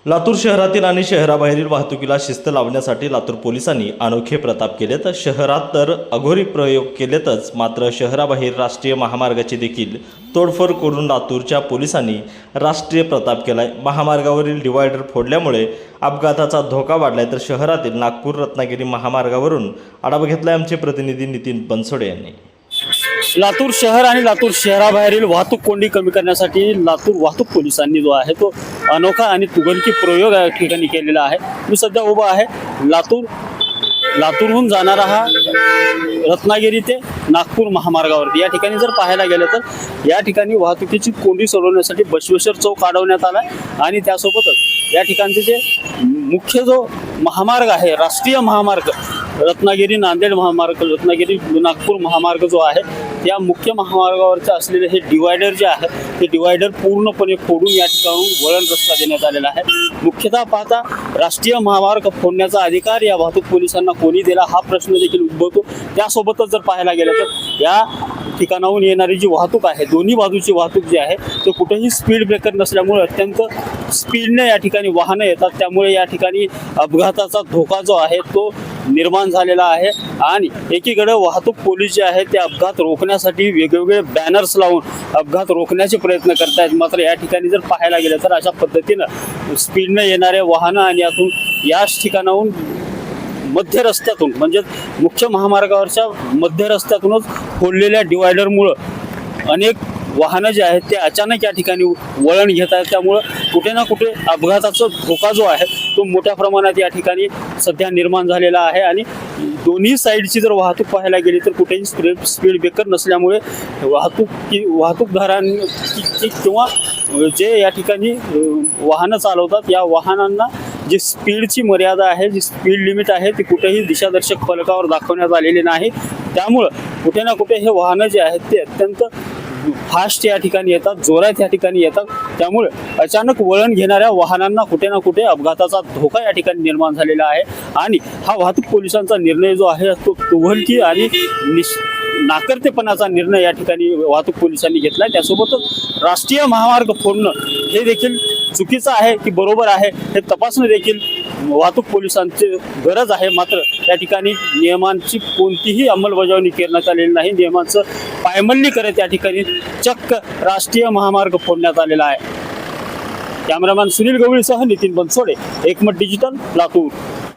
लातूर शहरातील आणि शहराबाहेरील वाहतुकीला शिस्त लावण्यासाठी लातूर पोलिसांनी अनोखे प्रताप केलेत। शहरात तर अघोरी प्रयोग केलेतच, मात्र शहराबाहेर राष्ट्रीय महामार्गाची देखील तोडफोड करून लातूरच्या पोलिसांनी राष्ट्रीय प्रताप केलाय। महामार्गावरील डिवायडर फोडल्यामुळे अपघाताचा धोका वाढलाय। तर शहरातील नागपूर रत्नागिरी महामार्गावरून आढावा घेतलाय आमचे प्रतिनिधी नितीन बनसोडे यांनी। लातूर शहर आणि लातूर शहराबाहेरील वाहतूक कोंडी कमी करण्यासाठी लातूर वाहतूक पोलिसांनी जो आहे तो अनोखा आणि तुघलकी प्रयोग या ठिकाणी केलेला आहे। मी सध्या उभा आहे लातूरहून जाणारा हा रत्नागिरी ते नागपूर महामार्गावरती। या ठिकाणी जर पाहायला गेलं तर या ठिकाणी वाहतुकीची कोंडी सोडवण्यासाठी बसवेश्वर चौक अडवण्यात आला आणि त्यासोबतच या ठिकाणचे जे मुख्य जो महामार्ग आहे, राष्ट्रीय महामार्ग रत्नागिरी नांदेड महामार्ग, रत्नागिरी नागपूर महामार्ग जो आहे त्या मुख्य महामार्गावरचे असलेले हे डिवायडर जे आहे ते डिवायडर पूर्णपणे फोडून या ठिकाणी वळण रस्ता देण्यात आलेला आहे। मुख्यतः पाहता राष्ट्रीय महामार्ग फोडण्याचा अधिकार या वाहतूक पोलिसांना कोणी दिला हा प्रश्न देखील उद्भवतो। त्यासोबतच जर पाहायला गेलं तर या ठिकाणाहून येणारी जी वाहतूक आहे, दोन्ही बाजूची वाहतूक जी आहे तो कुठेही स्पीड ब्रेकर नसल्यामुळे अत्यंत स्पीडने या ठिकाणी वाहनं येतात, त्यामुळे या ठिकाणी अपघाताचा धोका जो आहे तो निर्माण झालेला आहे। आणि एकीकडे वाहतूक पोलीस जे आहे ते अपघात रोखण्यासाठी वेगवेगळे बॅनर्स लावून अपघात रोखण्याचे प्रयत्न करत आहेत, मात्र या ठिकाणी जर पाहायला गेलं तर अशा पद्धतीनं स्पीडने येणारे वाहनं आणि याच ठिकाणाहून मध्य रस्त्यातून म्हणजे मुख्य महामार्गावरच्या मध्य रस्त्यातूनच फोडलेल्या डिवायडरमुळं अनेक वाहनं जे आहेत ते अचानक या ठिकाणी वळण घेत आहेत, त्यामुळं कुठे ना कुठे अपघाताचा धोका जो आहे तो मोठ्या प्रमाणात या ठिकाणी सध्या निर्माण झालेला आहे। आणि दोन्ही साईडची जर वाहतूक पाहायला गेली तर कुठेही स्पीड ब्रेकर नसल्यामुळे वाहतूकदारांनी किंवा जे या ठिकाणी वाहनं चालवतात या वाहनांना जी स्पीडची मर्यादा आहे, जी स्पीड लिमिट आहे ती कुठेही दिशादर्शक फलकावर दाखवण्यात आलेली नाही, त्यामुळं कुठे ना कुठे हे वाहनं जे आहेत ते अत्यंत फास्ट या ठिकाणी येतात, जोरात या ठिकाणी येतात, त्यामुळे अचानक वळण घेणाऱ्या वाहनांना कुठे ना कुठे अपघाताचा धोका या ठिकाणी निर्माण झालेला आहे। आणि हा वाहतूक पोलिसांचा निर्णय जो आहे तो तुघलकी आणि नाकर्तेपणाचा निर्णय या ठिकाणी वाहतूक पोलिसांनी घेतलाय। त्यासोबतच राष्ट्रीय महामार्ग फोडणं हे देखील चुकीचं आहे की बरोबर आहे हे तपासणं देखील वाहतूक पोलिसांची गरज आहे, मात्र त्या ठिकाणी नियमांची कोणतीही अंमलबजावणी करण्यात आलेली नाही। नियमांचं पायमल्ली करत या ठिकाणी चक्क राष्ट्रीय महामार्ग फोडण्यात आलेला आहे। कॅमेरामॅन सुनील गवळीसह नितीन बनसोडे, एकमत डिजिटल, लातूर।